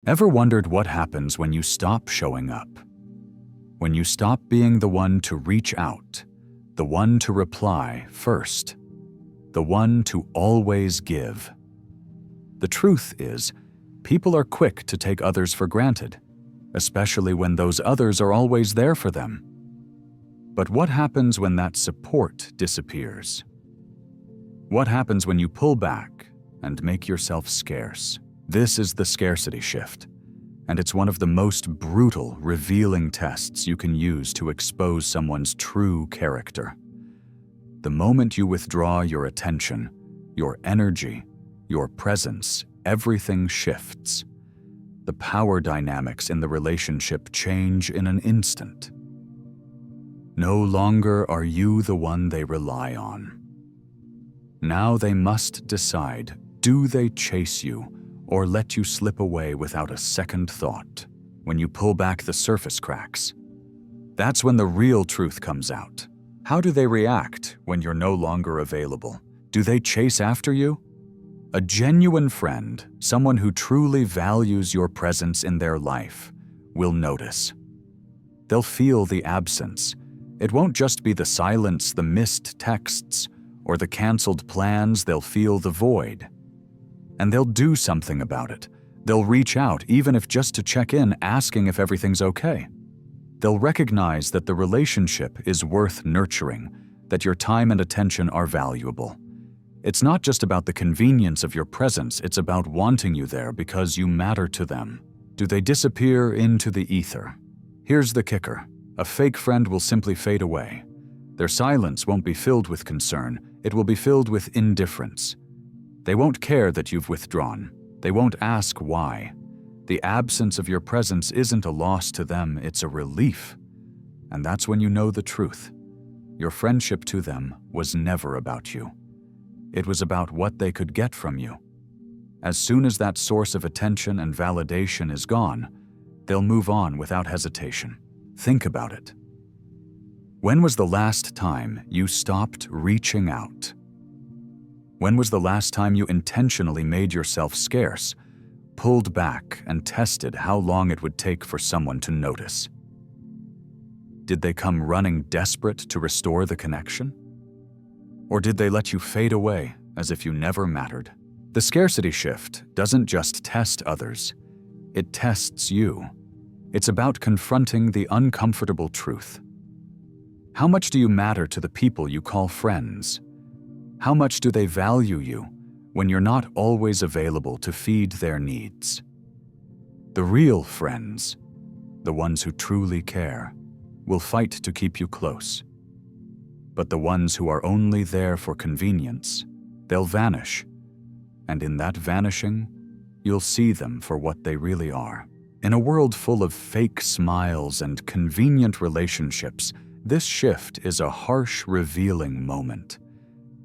Ever wondered what happens when you stop showing up? When you stop being the one to reach out, the one to reply first, the one to always give? The truth is, people are quick to take others for granted, especially when those others are always there for them. But what happens when that support disappears? What happens when you pull back and make yourself scarce? This is the scarcity shift, and it's one of the most brutal, revealing tests you can use to expose someone's true character. The moment you withdraw your attention, your energy, your presence, everything shifts. The power dynamics in the relationship change in an instant. No longer are you the one they rely on. Now they must decide, do they chase you or let you slip away without a second thought? When you pull back the surface cracks, that's when the real truth comes out. How do they react when you're no longer available? Do they chase after you? A genuine friend, someone who truly values your presence in their life, will notice. They'll feel the absence. It won't just be the silence, the missed texts, or the canceled plans. They'll feel the void. And they'll do something about it. They'll reach out, even if just to check in, asking if everything's okay. They'll recognize that the relationship is worth nurturing, that your time and attention are valuable. It's not just about the convenience of your presence, it's about wanting you there because you matter to them. Do they disappear into the ether? Here's the kicker. A fake friend will simply fade away. Their silence won't be filled with concern, it will be filled with indifference. They won't care that you've withdrawn. They won't ask why. The absence of your presence isn't a loss to them, it's a relief. And that's when you know the truth. Your friendship to them was never about you. It was about what they could get from you. As soon as that source of attention and validation is gone, they'll move on without hesitation. Think about it. When was the last time you stopped reaching out? When was the last time you intentionally made yourself scarce, pulled back, and tested how long it would take for someone to notice? Did they come running desperate to restore the connection? Or did they let you fade away as if you never mattered? The scarcity shift doesn't just test others, it tests you. It's about confronting the uncomfortable truth. How much do you matter to the people you call friends? How much do they value you when you're not always available to feed their needs? The real friends, the ones who truly care, will fight to keep you close. But the ones who are only there for convenience, they'll vanish. And in that vanishing, you'll see them for what they really are. In a world full of fake smiles and convenient relationships, this shift is a harsh, revealing moment.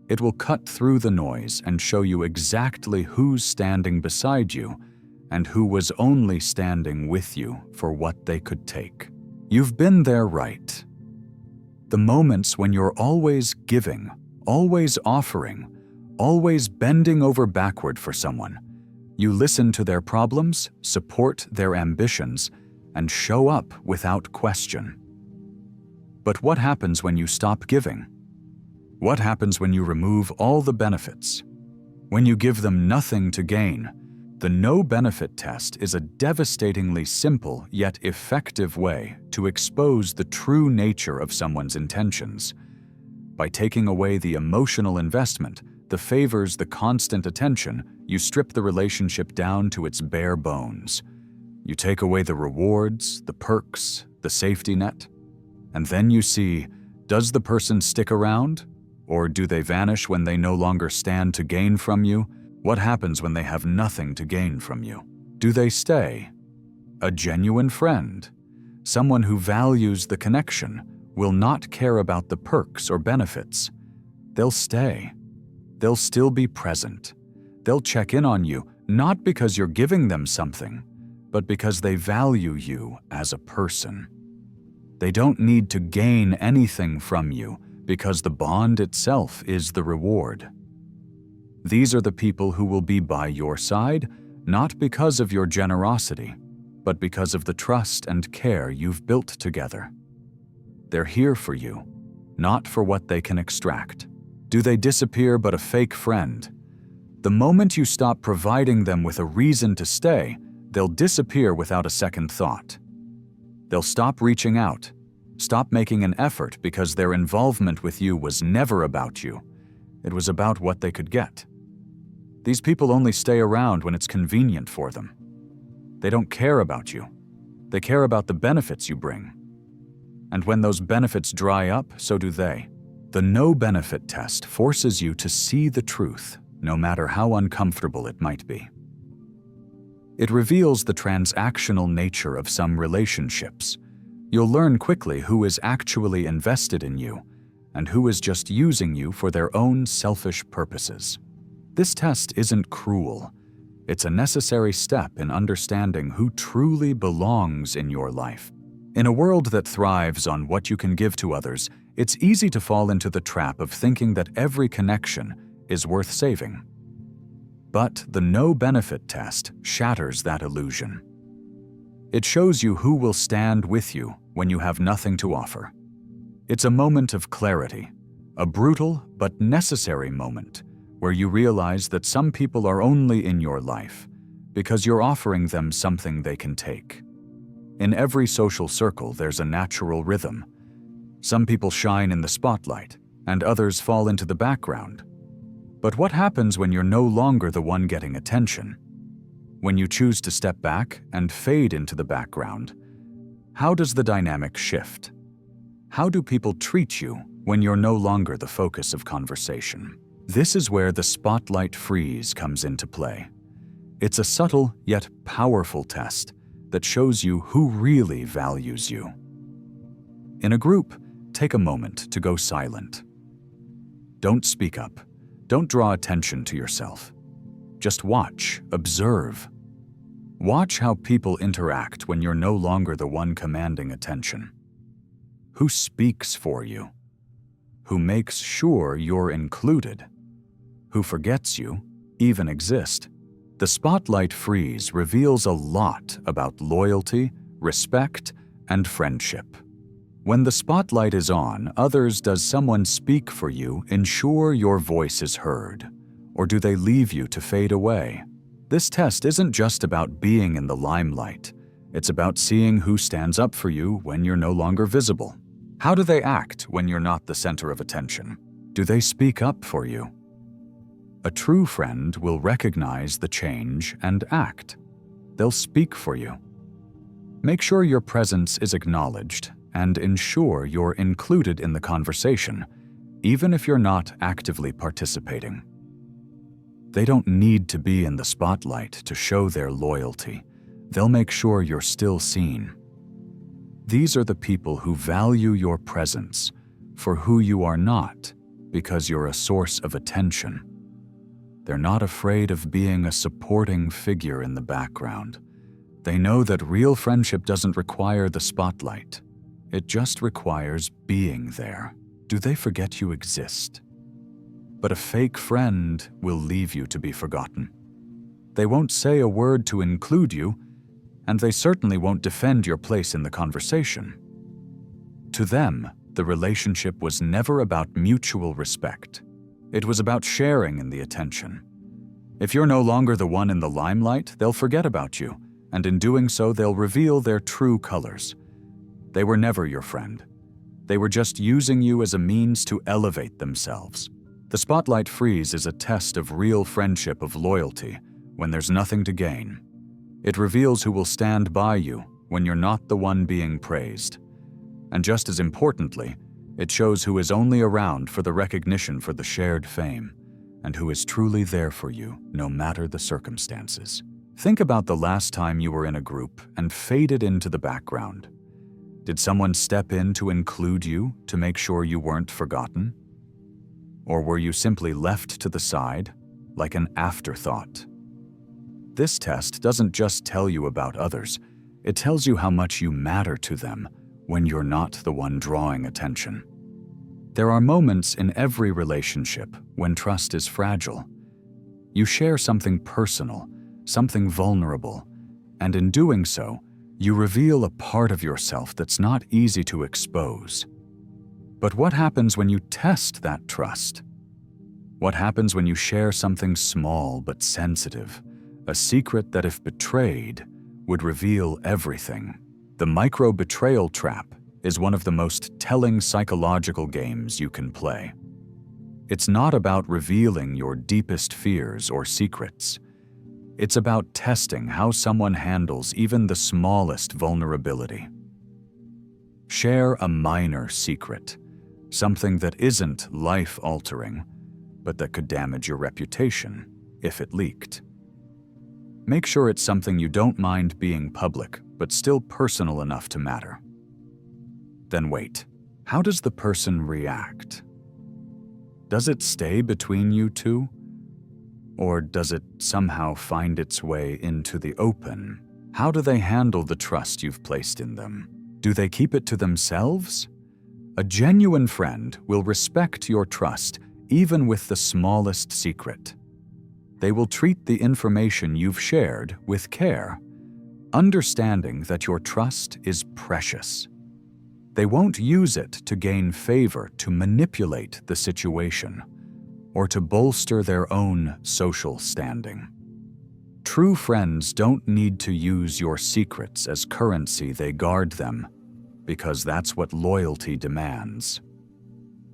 It will cut through the noise and show you exactly who's standing beside you and who was only standing with you for what they could take. You've been there, right? The moments when you're always giving, always offering, always bending over backward for someone. You listen to their problems, support their ambitions, and show up without question. But what happens when you stop giving? What happens when you remove all the benefits? When you give them nothing to gain? The no-benefit test is a devastatingly simple yet effective way to expose the true nature of someone's intentions. By taking away the emotional investment, the favors, the constant attention, you strip the relationship down to its bare bones. You take away the rewards, the perks, the safety net, and then you see, does the person stick around? Or do they vanish when they no longer stand to gain from you? What happens when they have nothing to gain from you? Do they stay? A genuine friend, someone who values the connection, will not care about the perks or benefits. They'll stay. They'll still be present. They'll check in on you, not because you're giving them something, but because they value you as a person. They don't need to gain anything from you because the bond itself is the reward. These are the people who will be by your side, not because of your generosity, but because of the trust and care you've built together. They're here for you, not for what they can extract. Do they disappear but a fake friend? The moment you stop providing them with a reason to stay, they'll disappear without a second thought. They'll stop reaching out, stop making an effort because their involvement with you was never about you. It was about what they could get. These people only stay around when it's convenient for them. They don't care about you. They care about the benefits you bring. And when those benefits dry up, so do they. The no-benefit test forces you to see the truth, no matter how uncomfortable it might be. It reveals the transactional nature of some relationships. You'll learn quickly who is actually invested in you and who is just using you for their own selfish purposes. This test isn't cruel. It's a necessary step in understanding who truly belongs in your life. In a world that thrives on what you can give to others, it's easy to fall into the trap of thinking that every connection is worth saving. But the no-benefit test shatters that illusion. It shows you who will stand with you when you have nothing to offer. It's a moment of clarity, a brutal but necessary moment where you realize that some people are only in your life because you're offering them something they can take. In every social circle, there's a natural rhythm. Some people shine in the spotlight, and others fall into the background. But what happens when you're no longer the one getting attention? When you choose to step back and fade into the background, how does the dynamic shift? How do people treat you when you're no longer the focus of conversation? This is where the spotlight freeze comes into play. It's a subtle yet powerful test that shows you who really values you. In a group, take a moment to go silent. Don't speak up. Don't draw attention to yourself. Just watch, observe. Watch how people interact when you're no longer the one commanding attention. Who speaks for you? Who makes sure you're included? Who forgets you even exist? The spotlight freeze reveals a lot about loyalty, respect, and friendship. When the spotlight is on others, does someone speak for you, ensure your voice is heard? Or do they leave you to fade away? This test isn't just about being in the limelight. It's about seeing who stands up for you when you're no longer visible. How do they act when you're not the center of attention? Do they speak up for you? A true friend will recognize the change and act. They'll speak for you. Make sure your presence is acknowledged and ensure you're included in the conversation, even if you're not actively participating. They don't need to be in the spotlight to show their loyalty. They'll make sure you're still seen. These are the people who value your presence for who you are not, because you're a source of attention. They're not afraid of being a supporting figure in the background. They know that real friendship doesn't require the spotlight. It just requires being there. Do they forget you exist? But a fake friend will leave you to be forgotten. They won't say a word to include you, and they certainly won't defend your place in the conversation. To them, the relationship was never about mutual respect. It was about sharing in the attention. If you're no longer the one in the limelight, they'll forget about you, and in doing so, they'll reveal their true colors. They were never your friend. They were just using you as a means to elevate themselves. The spotlight freeze is a test of real friendship, of loyalty, when there's nothing to gain. It reveals who will stand by you when you're not the one being praised. And just as importantly, it shows who is only around for the recognition, for the shared fame, and who is truly there for you, no matter the circumstances. Think about the last time you were in a group and faded into the background. Did someone step in to include you, to make sure you weren't forgotten? Or were you simply left to the side, like an afterthought? This test doesn't just tell you about others, it tells you how much you matter to them when you're not the one drawing attention. There are moments in every relationship when trust is fragile. You share something personal, something vulnerable, and in doing so, you reveal a part of yourself that's not easy to expose. But what happens when you test that trust? What happens when you share something small but sensitive, a secret that, if betrayed, would reveal everything? The micro-betrayal trap is one of the most telling psychological games you can play. It's not about revealing your deepest fears or secrets. It's about testing how someone handles even the smallest vulnerability. Share a minor secret, something that isn't life-altering, but that could damage your reputation if it leaked. Make sure it's something you don't mind being public, but still personal enough to matter. Then wait, how does the person react? Does it stay between you two? Or does it somehow find its way into the open? How do they handle the trust you've placed in them? Do they keep it to themselves? A genuine friend will respect your trust even with the smallest secret. They will treat the information you've shared with care, understanding that your trust is precious. They won't use it to gain favor, to manipulate the situation, or to bolster their own social standing. True friends don't need to use your secrets as currency. They guard them, because that's what loyalty demands.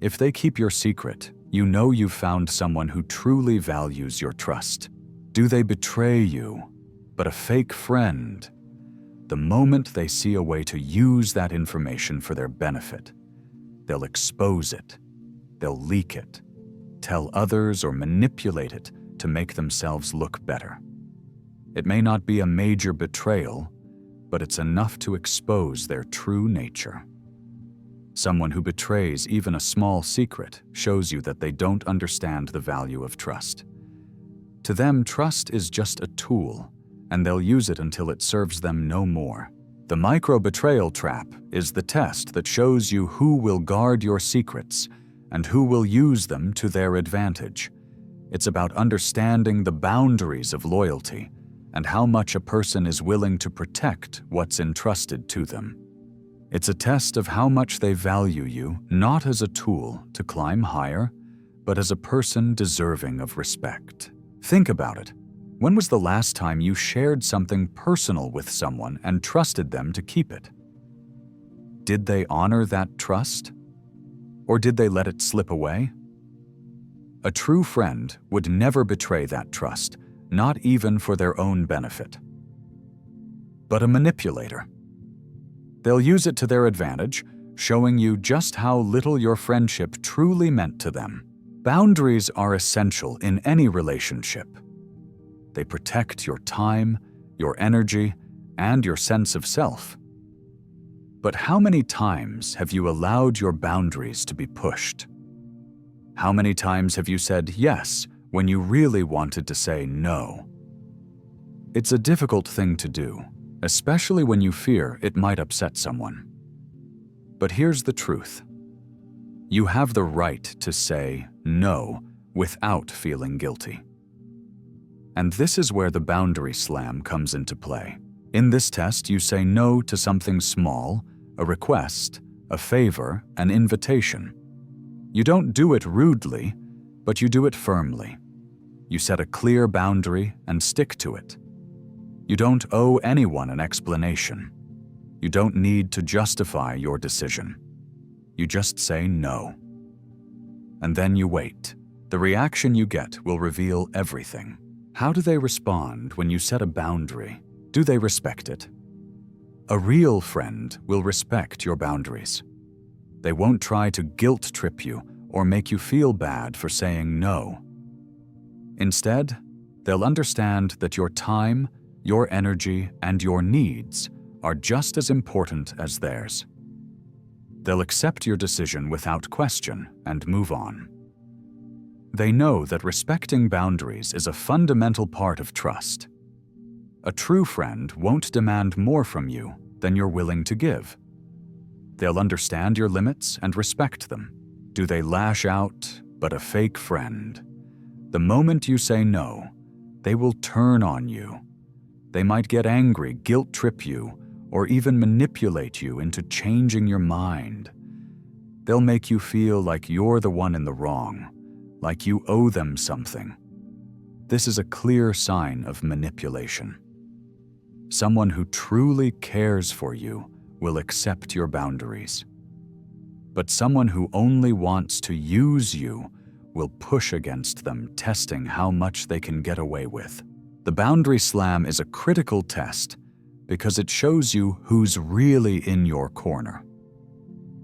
If they keep your secret, you know you've found someone who truly values your trust. Do they betray you, but a fake friend? The moment they see a way to use that information for their benefit, they'll expose it, they'll leak it, tell others, or manipulate it to make themselves look better. It may not be a major betrayal, but it's enough to expose their true nature. Someone who betrays even a small secret shows you that they don't understand the value of trust. To them, trust is just a tool, and they'll use it until it serves them no more. The micro-betrayal trap is the test that shows you who will guard your secrets and who will use them to their advantage. It's about understanding the boundaries of loyalty and how much a person is willing to protect what's entrusted to them. It's a test of how much they value you, not as a tool to climb higher, but as a person deserving of respect. Think about it. When was the last time you shared something personal with someone and trusted them to keep it? Did they honor that trust? Or did they let it slip away? A true friend would never betray that trust, not even for their own benefit. But a manipulator, they'll use it to their advantage, showing you just how little your friendship truly meant to them. Boundaries are essential in any relationship. They protect your time, your energy, and your sense of self. But how many times have you allowed your boundaries to be pushed? How many times have you said yes when you really wanted to say no? It's a difficult thing to do, especially when you fear it might upset someone. But here's the truth. You have the right to say no without feeling guilty. And this is where the boundary slam comes into play. In this test, you say no to something small, a request, a favor, an invitation. You don't do it rudely, but you do it firmly. You set a clear boundary and stick to it. You don't owe anyone an explanation. You don't need to justify your decision. You just say no. And then you wait. The reaction you get will reveal everything. How do they respond when you set a boundary? Do they respect it? A real friend will respect your boundaries. They won't try to guilt trip you or make you feel bad for saying no. Instead, they'll understand that your time, your energy, and your needs are just as important as theirs. They'll accept your decision without question and move on. They know that respecting boundaries is a fundamental part of trust. A true friend won't demand more from you than you're willing to give. They'll understand your limits and respect them. Do they lash out? But a fake friend. The moment you say no, They will turn on you. They might get angry, guilt-trip you, or even manipulate you into changing your mind. They'll make you feel like you're the one in the wrong, like you owe them something. This is a clear sign of manipulation. Someone who truly cares for you will accept your boundaries. But someone who only wants to use you will push against them, testing how much they can get away with. The boundary slam is a critical test because it shows you who's really in your corner.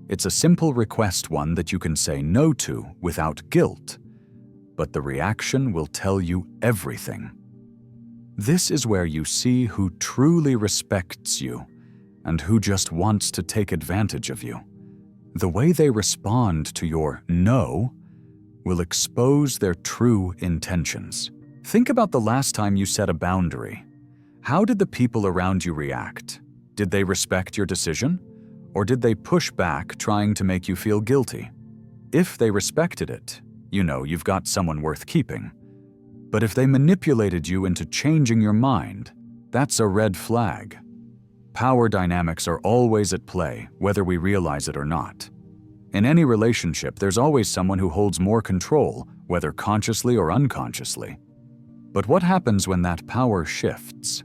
It's a simple request, one that you can say no to without guilt, but the reaction will tell you everything. This is where you see who truly respects you and who just wants to take advantage of you. The way they respond to your no will expose their true intentions. Think about the last time you set a boundary. How did the people around you react? Did they respect your decision? Or did they push back, trying to make you feel guilty? If they respected it, you know you've got someone worth keeping. But if they manipulated you into changing your mind, that's a red flag. Power dynamics are always at play, whether we realize it or not. In any relationship, there's always someone who holds more control, whether consciously or unconsciously. But what happens when that power shifts?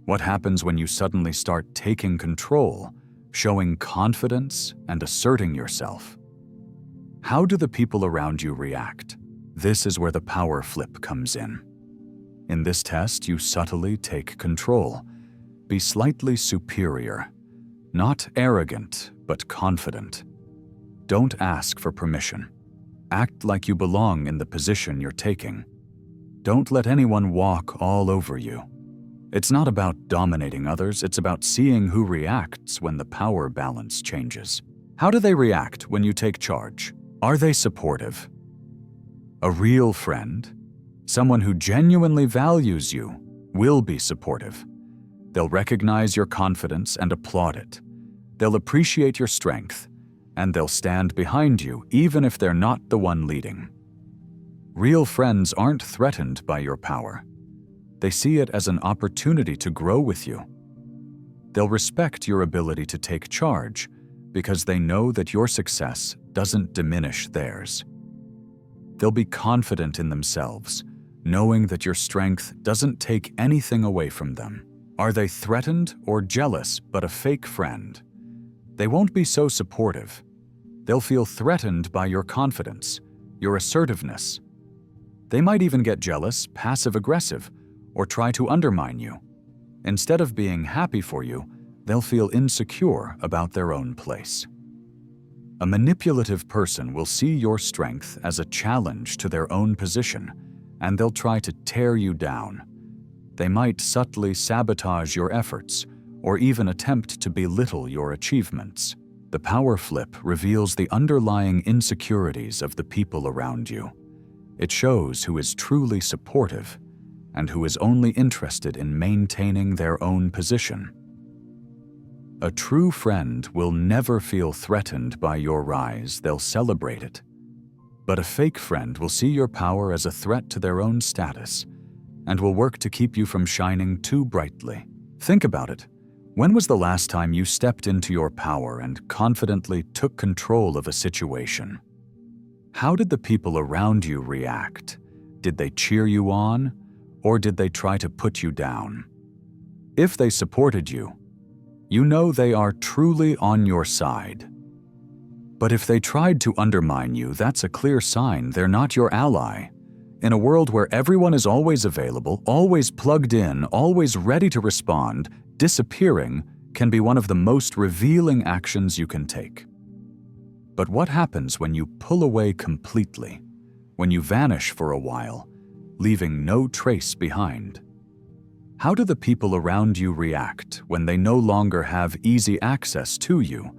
What happens when you suddenly start taking control, showing confidence, and asserting yourself? How do the people around you react? This is where the power flip comes in. In this test, you subtly take control. Be slightly superior. Not arrogant, but confident. Don't ask for permission. Act like you belong in the position you're taking. Don't let anyone walk all over you. It's not about dominating others, it's about seeing who reacts when the power balance changes. How do they react when you take charge? Are they supportive? A real friend, someone who genuinely values you, will be supportive. They'll recognize your confidence and applaud it. They'll appreciate your strength, and they'll stand behind you even if they're not the one leading. Real friends aren't threatened by your power. They see it as an opportunity to grow with you. They'll respect your ability to take charge because they know that your success doesn't diminish theirs. They'll be confident in themselves, knowing that your strength doesn't take anything away from them. Are they threatened or jealous but a fake friend? They won't be so supportive. They'll feel threatened by your confidence, your assertiveness. They might even get jealous, passive-aggressive, or try to undermine you. Instead of being happy for you, they'll feel insecure about their own place. A manipulative person will see your strength as a challenge to their own position, and they'll try to tear you down. They might subtly sabotage your efforts, or even attempt to belittle your achievements. The power flip reveals the underlying insecurities of the people around you. It shows who is truly supportive and who is only interested in maintaining their own position. A true friend will never feel threatened by your rise, they'll celebrate it. But a fake friend will see your power as a threat to their own status and will work to keep you from shining too brightly. Think about it. When was the last time you stepped into your power and confidently took control of a situation? How did the people around you react? Did they cheer you on, or did they try to put you down? If they supported you, you know they are truly on your side. But if they tried to undermine you, that's a clear sign they're not your ally. In a world where everyone is always available, always plugged in, always ready to respond, disappearing can be one of the most revealing actions you can take. But what happens when you pull away completely, when you vanish for a while, leaving no trace behind? How do the people around you react when they no longer have easy access to you,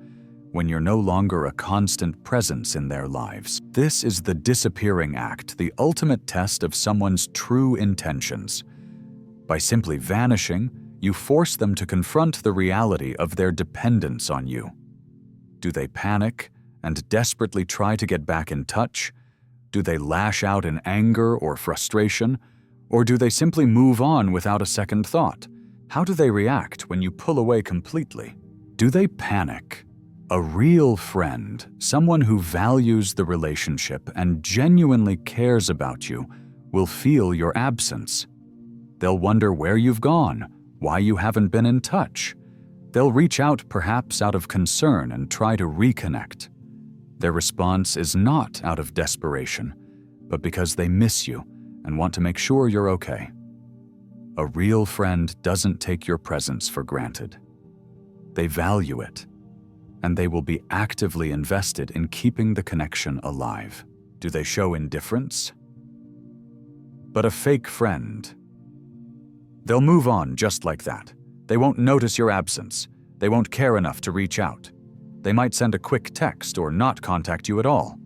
when you're no longer a constant presence in their lives? This is the disappearing act, the ultimate test of someone's true intentions. By simply vanishing, you force them to confront the reality of their dependence on you. Do they panic and desperately try to get back in touch? Do they lash out in anger or frustration? Or do they simply move on without a second thought? How do they react when you pull away completely? Do they panic? A real friend, someone who values the relationship and genuinely cares about you, will feel your absence. They'll wonder where you've gone, why you haven't been in touch. They'll reach out perhaps out of concern and try to reconnect. Their response is not out of desperation, but because they miss you and want to make sure you're okay. A real friend doesn't take your presence for granted. They value it, and they will be actively invested in keeping the connection alive. Do they show indifference? But a fake friend, they'll move on just like that. They won't notice your absence. They won't care enough to reach out. They might send a quick text or not contact you at all.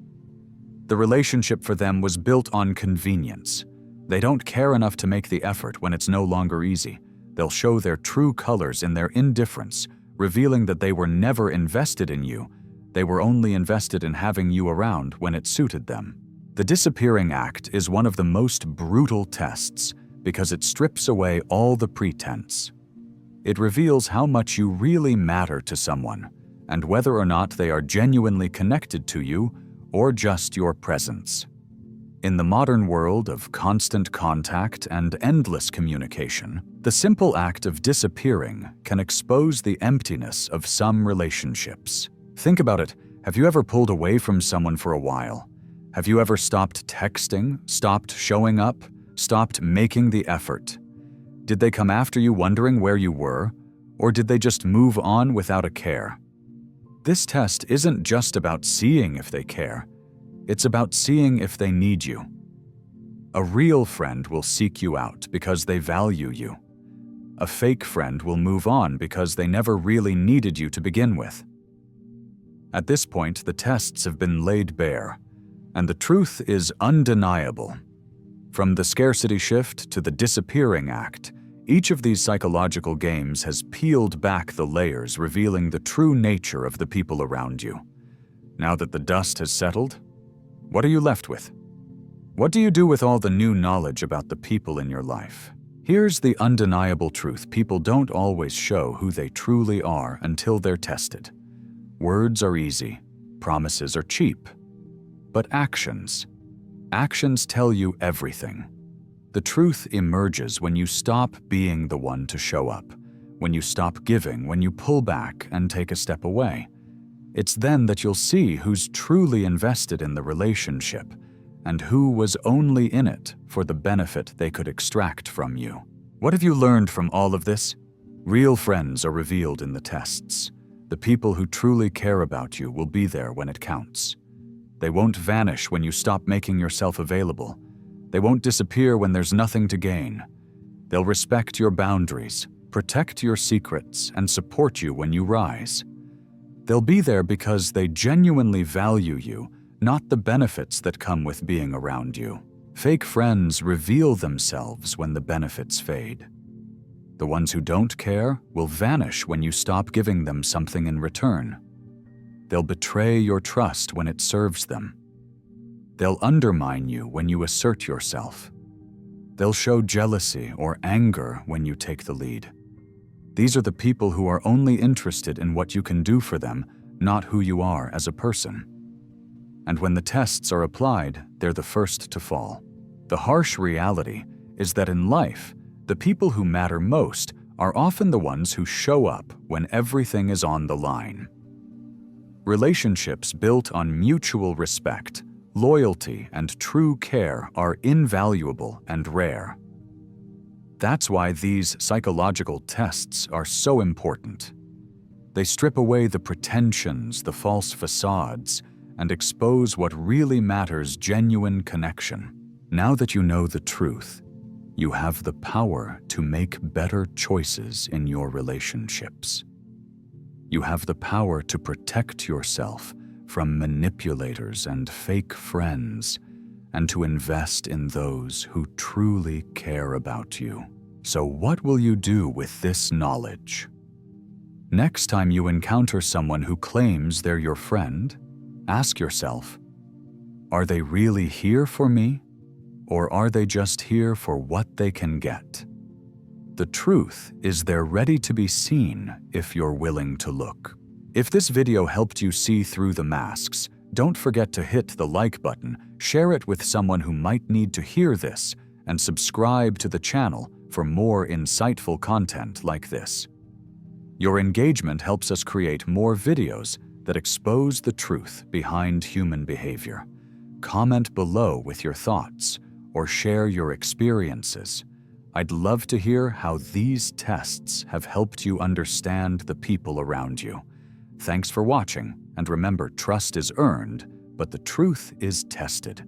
The relationship for them was built on convenience. They don't care enough to make the effort when it's no longer easy. They'll show their true colors in their indifference, revealing that they were never invested in you. They were only invested in having you around when it suited them. The disappearing act is one of the most brutal tests because it strips away all the pretense. It reveals how much you really matter to someone and whether or not they are genuinely connected to you or just your presence. In the modern world of constant contact and endless communication, the simple act of disappearing can expose the emptiness of some relationships. Think about it. Have you ever pulled away from someone for a while? Have you ever stopped texting, stopped showing up, stopped making the effort? Did they come after you wondering where you were, or did they just move on without a care? This test isn't just about seeing if they care. It's about seeing if they need you. A real friend will seek you out because they value you. A fake friend will move on because they never really needed you to begin with. At this point, the tests have been laid bare, and the truth is undeniable. From the scarcity shift to the disappearing act, each of these psychological games has peeled back the layers, revealing the true nature of the people around you. Now that the dust has settled, what are you left with? What do you do with all the new knowledge about the people in your life? Here's the undeniable truth: people don't always show who they truly are until they're tested. Words are easy, promises are cheap, but actions tell you everything. The truth emerges when you stop being the one to show up, when you stop giving, when you pull back and take a step away. It's then that you'll see who's truly invested in the relationship and who was only in it for the benefit they could extract from you. What have you learned from all of this? Real friends are revealed in the tests. The people who truly care about you will be there when it counts. They won't vanish when you stop making yourself available. They won't disappear when there's nothing to gain. They'll respect your boundaries, protect your secrets, and support you when you rise. They'll be there because they genuinely value you, not the benefits that come with being around you. Fake friends reveal themselves when the benefits fade. The ones who don't care will vanish when you stop giving them something in return. They'll betray your trust when it serves them. They'll undermine you when you assert yourself. They'll show jealousy or anger when you take the lead. These are the people who are only interested in what you can do for them, not who you are as a person. And when the tests are applied, they're the first to fall. The harsh reality is that in life, the people who matter most are often the ones who show up when everything is on the line. Relationships built on mutual respect, loyalty, and true care are invaluable and rare. That's why these psychological tests are so important. They strip away the pretensions, the false facades, and expose what really matters: genuine connection. Now that you know the truth, you have the power to make better choices in your relationships. You have the power to protect yourself from manipulators and fake friends, and to invest in those who truly care about you. So what will you do with this knowledge? Next time you encounter someone who claims they're your friend, ask yourself, are they really here for me? Or are they just here for what they can get? The truth is they're ready to be seen if you're willing to look. If this video helped you see through the masks, don't forget to hit the like button, share it with someone who might need to hear this, and subscribe to the channel for more insightful content like this. Your engagement helps us create more videos that expose the truth behind human behavior. Comment below with your thoughts or share your experiences. I'd love to hear how these tests have helped you understand the people around you. Thanks for watching, and remember, trust is earned, but the truth is tested.